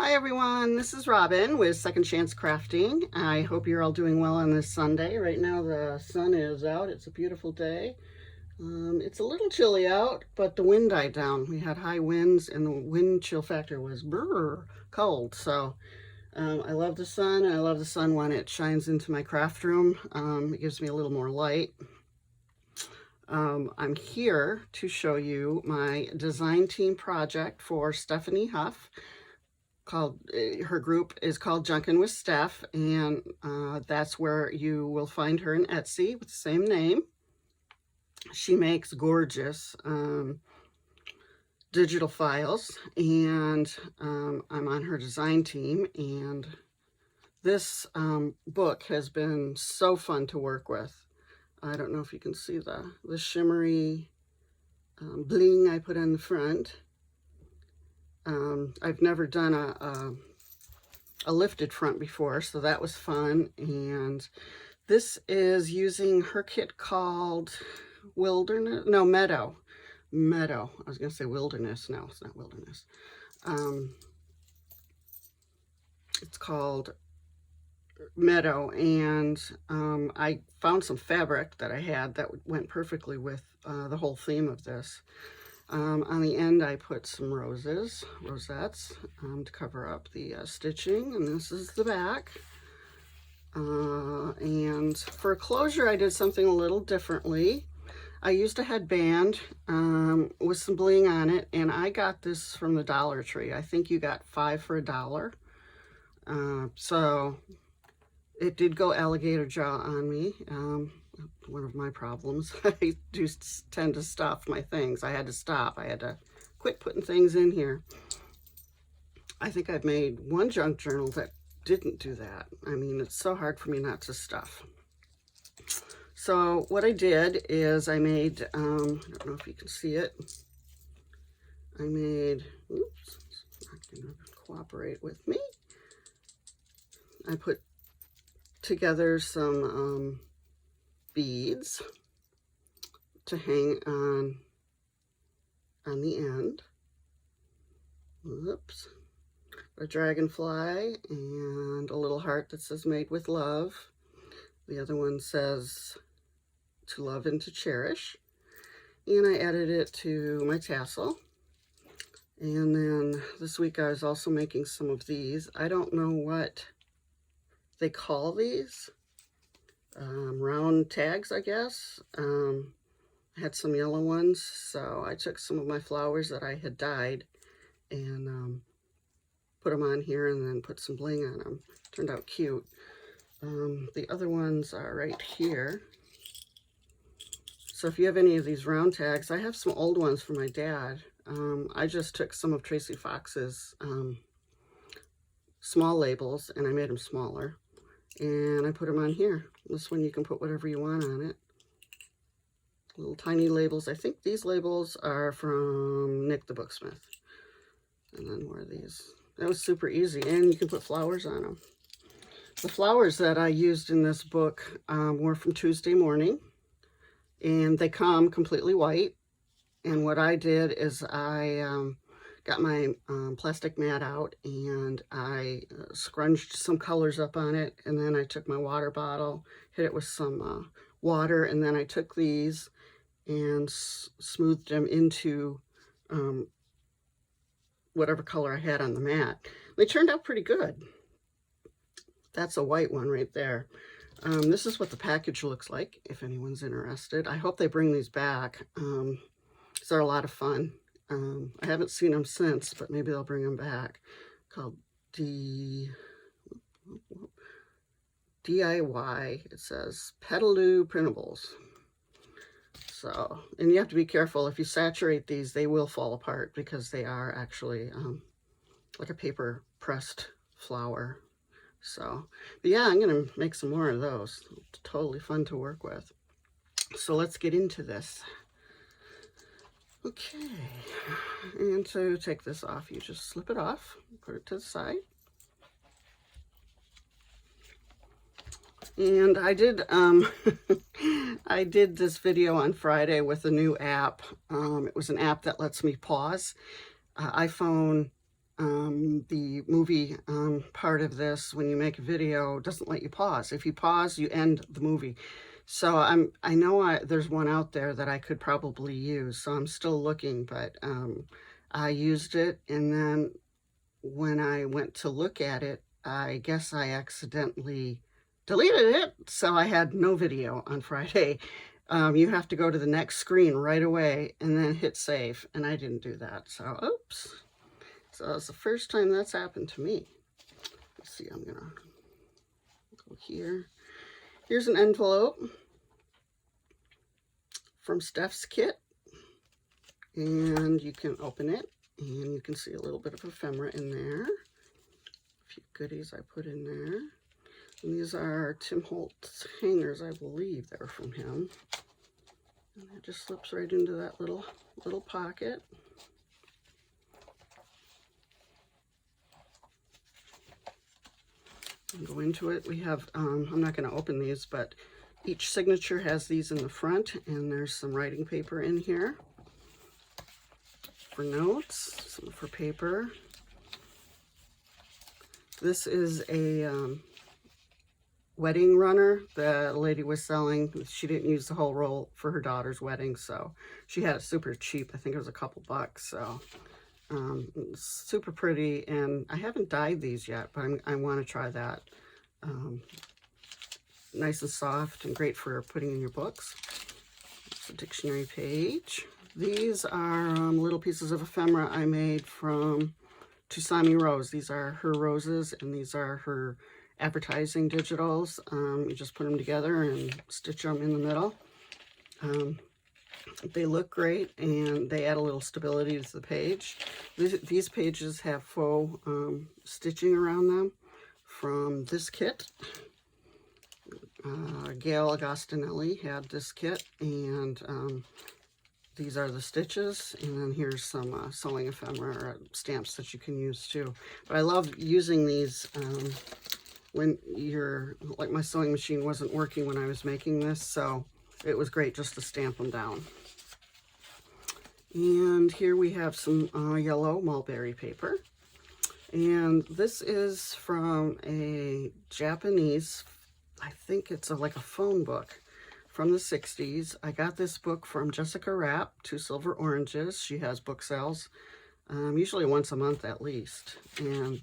Hi everyone, this is Robin with Second Chance Crafting. I hope you're all doing well on this Sunday. Right now the sun is out. It's a beautiful day. It's a little chilly out, but the wind died down. We had high winds and the wind chill factor was brr, cold. So I love the sun. I love the sun when it shines into my craft room. It gives me a little more light. I'm here to show you my design team project for Stephanie Huff. Her group is called Junkin' with Steph, and that's where you will find her in Etsy with the same name. She makes gorgeous digital files, and I'm on her design team, and this book has been so fun to work with. I don't know if you can see the shimmery bling I put on the front. I've never done a lifted front before, so that was fun. And this is using her kit called Meadow. I was going to say Wilderness. No, it's not Wilderness. It's called Meadow, and I found some fabric that I had that went perfectly with the whole theme of this. On the end, I put some rosettes to cover up the stitching, and this is the back. And for closure, I did something a little differently. I used a headband with some bling on it, and I got this from the Dollar Tree. I think you got 5 for $1. So it did go alligator jaw on me. One of my problems. I do tend to stuff my things. I had to stop. I had to quit putting things in here. I think I've made one junk journal that didn't do that. I mean, it's so hard for me not to stuff. So what I did is I made, I don't know if you can see it. I made, oops, it's not going to cooperate with me. I put together some beads to hang on the end. Oops. A dragonfly and a little heart that says made with love. The other one says to love and to cherish. And I added it to my tassel. And then this week I was also making some of these. I don't know what they call these. Round tags, I guess. I had some yellow ones, so I took some of my flowers that I had dyed and put them on here and then put some bling on them. Turned out cute. The other ones are right here. So if you have any of these round tags, I have some old ones from my dad. I just took some of Tracie Fox's small labels and I made them smaller. And I put them on here. This one you can put whatever you want on it. Little tiny labels. I think these labels are from Nick the Booksmith. And then where are these? That was super easy. And you can put flowers on them. The flowers that I used in this book were from Tuesday Morning. And they come completely white. And what I did is I got my plastic mat out and I scrunched some colors up on it, and then I took my water bottle, hit it with some water, and then I took these and smoothed them into whatever color I had on the mat. They turned out pretty good. That's a white one right there. This is what the package looks like, if anyone's interested. I hope they bring these back. They're a lot of fun. I haven't seen them since, but maybe they'll bring them back. Called DIY. It says Petaloo Printables. So, and you have to be careful. If you saturate these, they will fall apart because they are actually like a paper pressed flower. So, but yeah, I'm going to make some more of those. It's totally fun to work with. So let's get into this. Okay, and to take this off, you just slip it off, put it to the side. And I did I did this video on Friday with a new app. It was an app that lets me pause. iPhone the movie part of this, when you make a video, doesn't let you pause. If you pause, you end the movie. So I know there's one out there that I could probably use, so I'm still looking, but I used it, and then when I went to look at it, I guess I accidentally deleted it, so I had no video on Friday. You have to go to the next screen right away and then hit save, and I didn't do that, so oops. So it's the first time that's happened to me. Let's see, I'm gonna go here. Here's an envelope from Steph's kit, and you can open it, and you can see a little bit of ephemera in there. A few goodies I put in there. And these are Tim Holtz hangers, I believe they're from him. And it just slips right into that little pocket. And go into it. We have, I'm not going to open these, but each signature has these in the front, and there's some writing paper in here for notes, some for paper. This is a wedding runner the lady was selling. She didn't use the whole roll for her daughter's wedding, so she had it super cheap. I think it was a couple bucks, so super pretty. And I haven't dyed these yet, but I want to try that. Nice and soft and great for putting in your books. It's a dictionary page. These are little pieces of ephemera I made from Tracie Rose. These are her roses, and these are her advertising digitals. You just put them together and stitch them in the middle. They look great, and they add a little stability to the page. These pages have faux stitching around them from this kit. Gayle Agostinelli had this kit, and these are the stitches, and then here's some sewing ephemera stamps that you can use too. But I love using these when you're, like my sewing machine wasn't working when I was making this, so it was great just to stamp them down. And here we have some yellow mulberry paper. And this is from a Japanese, I think it's like a phone book from the 60s. I got this book from Jessica Rapp, Two Silver Oranges. She has book sales, usually once a month at least. And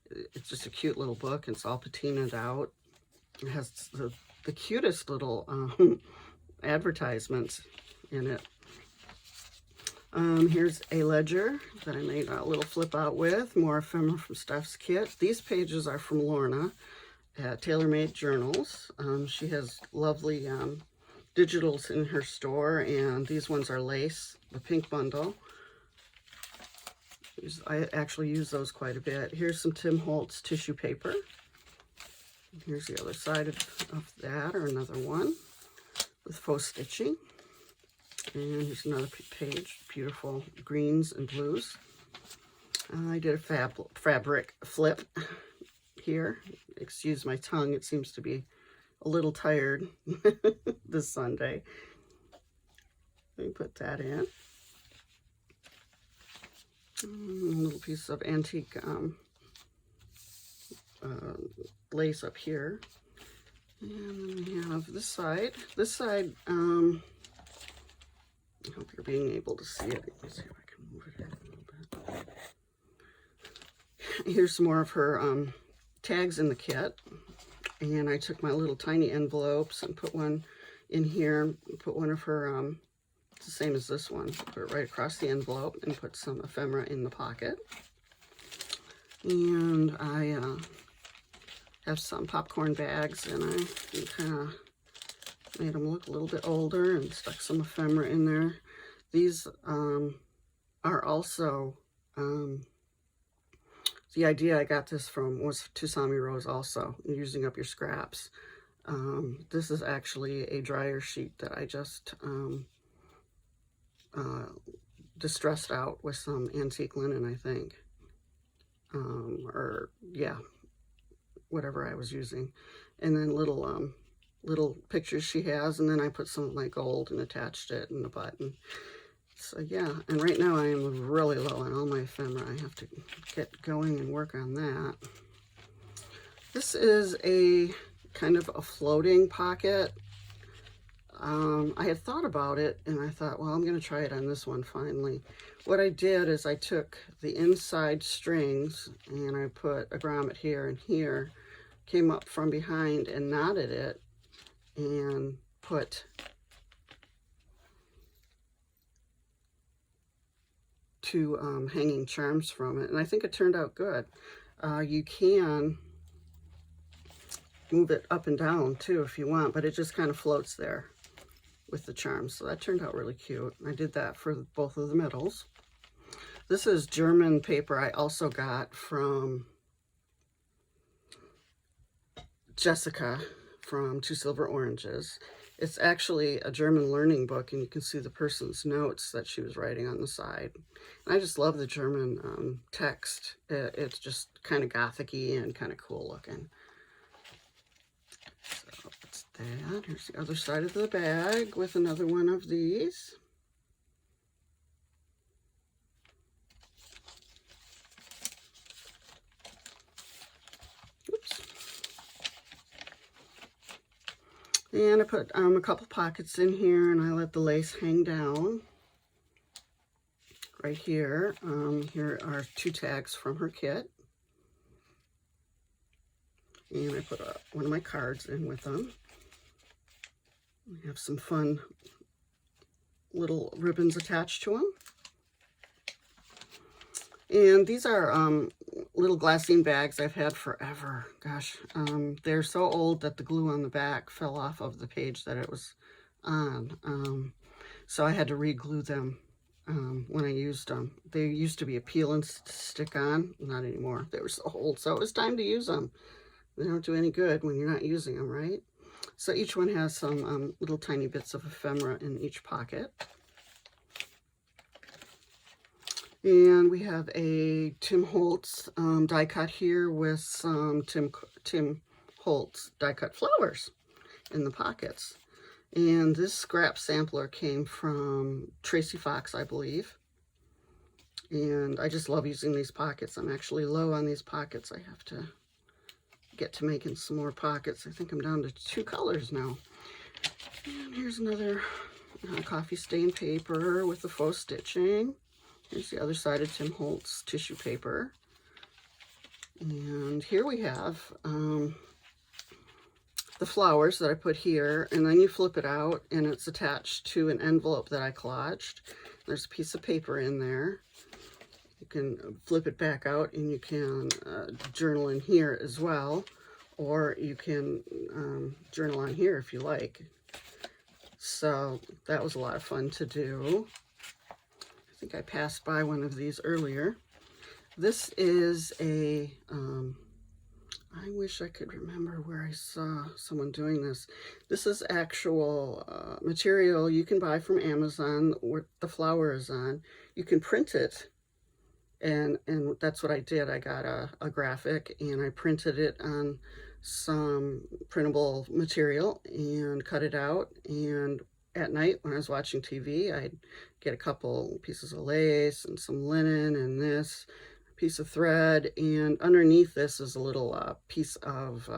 it's just a cute little book. It's all patinaed out. It has the cutest little advertisements in it. Here's a ledger that I made a little flip out with. More ephemera from Steph's kit. These pages are from Lorna at Tailor Made Journals. She has lovely digitals in her store, and these ones are lace, the pink bundle. I actually use those quite a bit. Here's some Tim Holtz tissue paper. Here's the other side of that, or another one with faux stitching. And here's another page, beautiful greens and blues. I did a fabric flip here. Excuse my tongue, it seems to be a little tired this Sunday. Let me put that in. A little piece of antique lace up here. And then we have this side. This side, I hope you're being able to see it. Let me see if I can move it a little bit. Here's some more of her tags in the kit. And I took my little tiny envelopes and put one in here, put one of her, it's the same as this one, put it right across the envelope and put some ephemera in the pocket. And I have some popcorn bags, and I kind of made them look a little bit older and stuck some ephemera in there. These are also, the idea I got this from was Tracie Rose also, using up your scraps. This is actually a dryer sheet that I just distressed out with some antique linen, I think. Or, yeah, whatever I was using. And then little pictures she has, and then I put some of my gold and attached it in the button. So yeah, and right now I am really low on all my ephemera. I have to get going and work on that. This is a kind of a floating pocket. I had thought about it and I thought, well, I'm going to try it on this one finally. What I did is I took the inside strings and I put a grommet here and here, came up from behind and knotted it and put two hanging charms from it. And I think it turned out good. You can move it up and down too if you want, but it just kind of floats there with the charms. So that turned out really cute. I did that for both of the middles. This is German paper I also got from Jessica from Two Silver Oranges. It's actually a German learning book, and you can see the person's notes that she was writing on the side. And I just love the German text. It's just kind of gothic-y and kind of cool looking. So that's that. Here's the other side of the bag with another one of these. Oops. And I put a couple pockets in here, and I let the lace hang down right here. Here are 2 tags from her kit. And I put one of my cards in with them. We have some fun little ribbons attached to them. And these are little glassine bags I've had forever. Gosh, they're so old that the glue on the back fell off of the page that it was on. So I had to re-glue them when I used them. They used to be a peel and stick on, not anymore. They were so old, so it was time to use them. They don't do any good when you're not using them, right? So each one has some little tiny bits of ephemera in each pocket. And we have a Tim Holtz die cut here with some Tim Holtz die cut flowers in the pockets. And this scrap sampler came from Tracie Fox, I believe. And I just love using these pockets. I'm actually low on these pockets. I have to get to making some more pockets. I think I'm down to 2 colors now. And here's another coffee stain paper with the faux stitching. Here's the other side of Tim Holtz tissue paper. And here we have the flowers that I put here, and then you flip it out and it's attached to an envelope that I collaged. There's a piece of paper in there. You can flip it back out and you can journal in here as well, or you can journal on here if you like. So that was a lot of fun to do. I think I passed by one of these earlier. This is a, I wish I could remember where I saw someone doing this. This is actual material you can buy from Amazon where the flower is on. You can print it. And that's what I did. I got a graphic and I printed it on some printable material and cut it out. And at night when I was watching TV, I'd get a couple pieces of lace and some linen and this piece of thread. And underneath this is a little piece of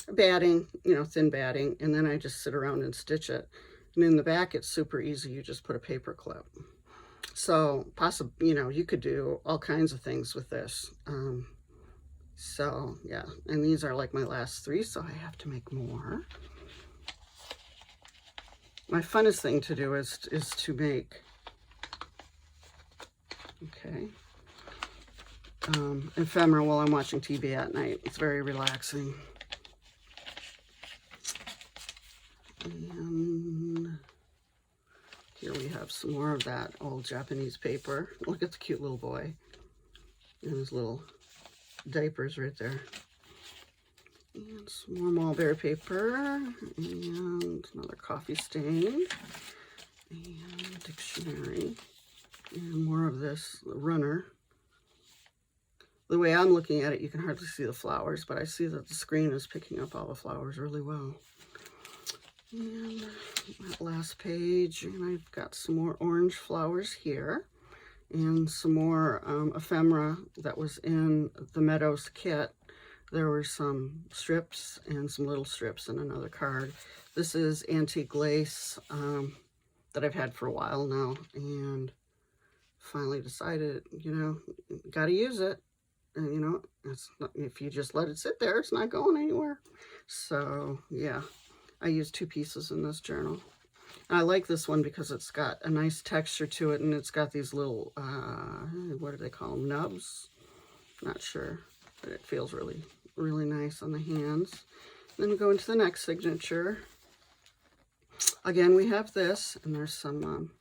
batting, you know, thin batting. And then I just sit around and stitch it. And in the back, it's super easy. You just put a paper clip. So possibly, you know, you could do all kinds of things with this. So yeah, and these are like my last 3, so I have to make more. My funnest thing to do is to make, okay, ephemera while I'm watching TV at night. It's very relaxing. And here we have some more of that old Japanese paper. Look at the cute little boy and his little diapers right there. And some more mulberry paper and another coffee stain and dictionary and more of this runner. The way I'm looking at it, you can hardly see the flowers, but I see that the screen is picking up all the flowers really well. And that last page, and I've got some more orange flowers here, and some more ephemera that was in the Meadows kit. There were some strips and some little strips in another card. This is antique lace that I've had for a while now, and finally decided, you know, got to use it. And you know, it's not, if you just let it sit there, it's not going anywhere. So yeah, I used 2 pieces in this journal. And I like this one because it's got a nice texture to it, and it's got these little, what do they call them, nubs? Not sure, but it feels really, really nice on the hands. Then we go into the next signature. Again, we have this, and there's some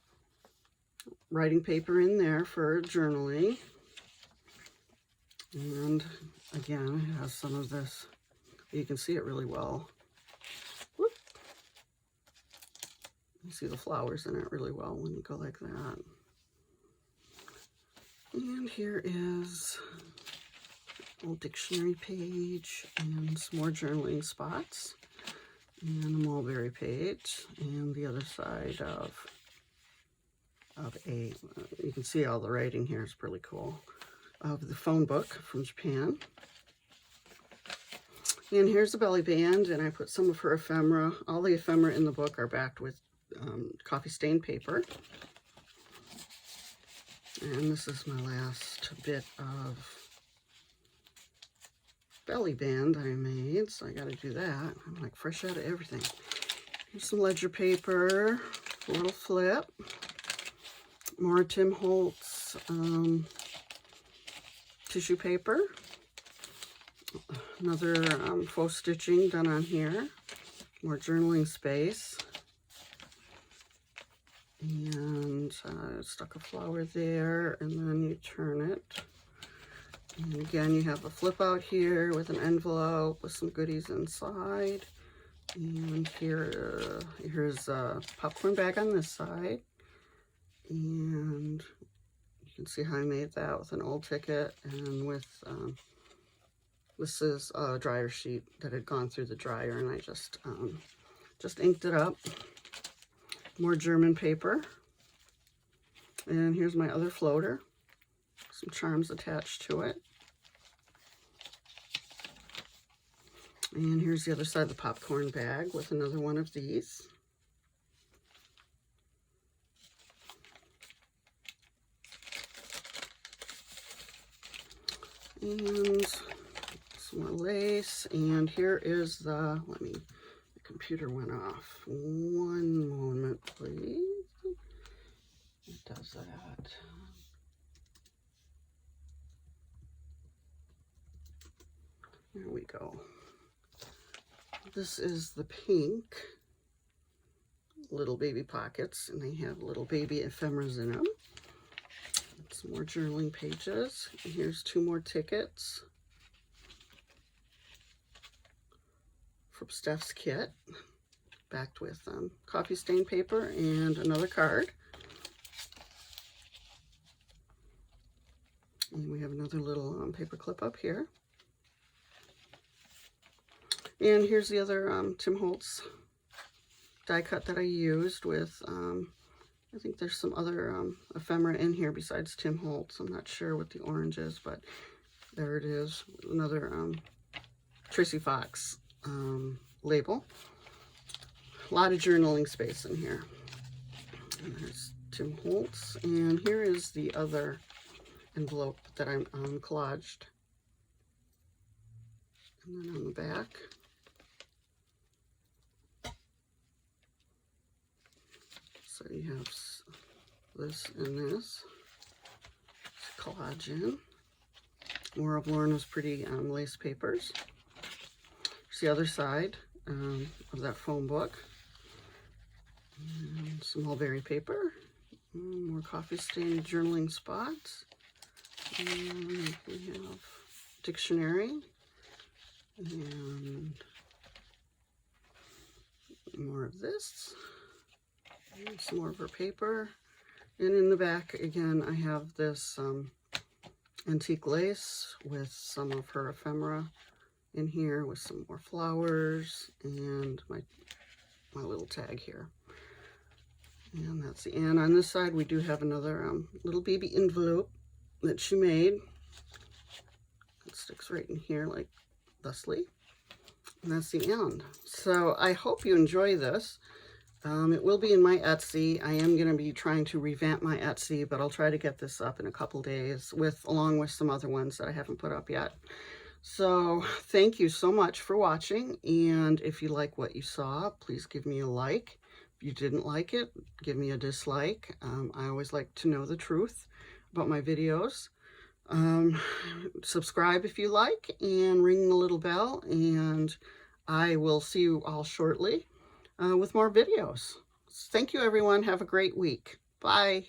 writing paper in there for journaling. And again, it has some of this. You can see it really well. Whoop. You see the flowers in it really well when you go like that. And here is a little dictionary page and some more journaling spots. And a mulberry page. And the other side of a, you can see all the writing here is really cool, of the phone book from Japan. And here's the belly band, and I put some of her ephemera. All the ephemera in the book are backed with coffee stain paper. And this is my last bit of belly band I made, so I got to do that. I'm like fresh out of everything. Here's some ledger paper, a little flip, more Tim Holtz tissue paper, another faux stitching done on here, more journaling space, and stuck a flower there, and then you turn it. And again, you have a flip out here with an envelope with some goodies inside. And here's a popcorn bag on this side. And you can see how I made that with an old ticket and with, this is a dryer sheet that had gone through the dryer, and I just inked it up. More German paper. And here's my other floater. Some charms attached to it. And here's the other side of the popcorn bag with another one of these. And some more lace. And here is the, the computer went off. One moment, please. It does that. There we go. This is the pink little baby pockets, and they have little baby ephemeras in them. Some more journaling pages. And here's 2 more tickets from Steph's kit, backed with coffee stain paper and another card. And we have another little paper clip up here. And here's the other Tim Holtz die cut that I used with, I think there's some other ephemera in here besides Tim Holtz. I'm not sure what the orange is, but there it is. Another Tracie Fox label. A lot of journaling space in here. And there's Tim Holtz. And here is the other envelope that I'm collaged. And then on the back, so you have this and this. It's collagen. More of Lorna's pretty lace papers. Here's the other side of that foam book. And some mulberry paper. More coffee stained journaling spots. And we have dictionary. And more of this. And some more of her paper. And in the back, again, I have this antique lace with some of her ephemera in here with some more flowers and my my little tag here. And that's the end. On this side, we do have another little baby envelope that she made. It sticks right in here like thusly. And that's the end. So I hope you enjoy this. It will be in my Etsy. I am going to be trying to revamp my Etsy, but I'll try to get this up in a couple days along with some other ones that I haven't put up yet. So thank you so much for watching. And if you like what you saw, please give me a like. If you didn't like it, give me a dislike. I always like to know the truth about my videos. Subscribe if you like, and ring the little bell, and I will see you all shortly with more videos. Thank you, everyone. Have a great week. Bye.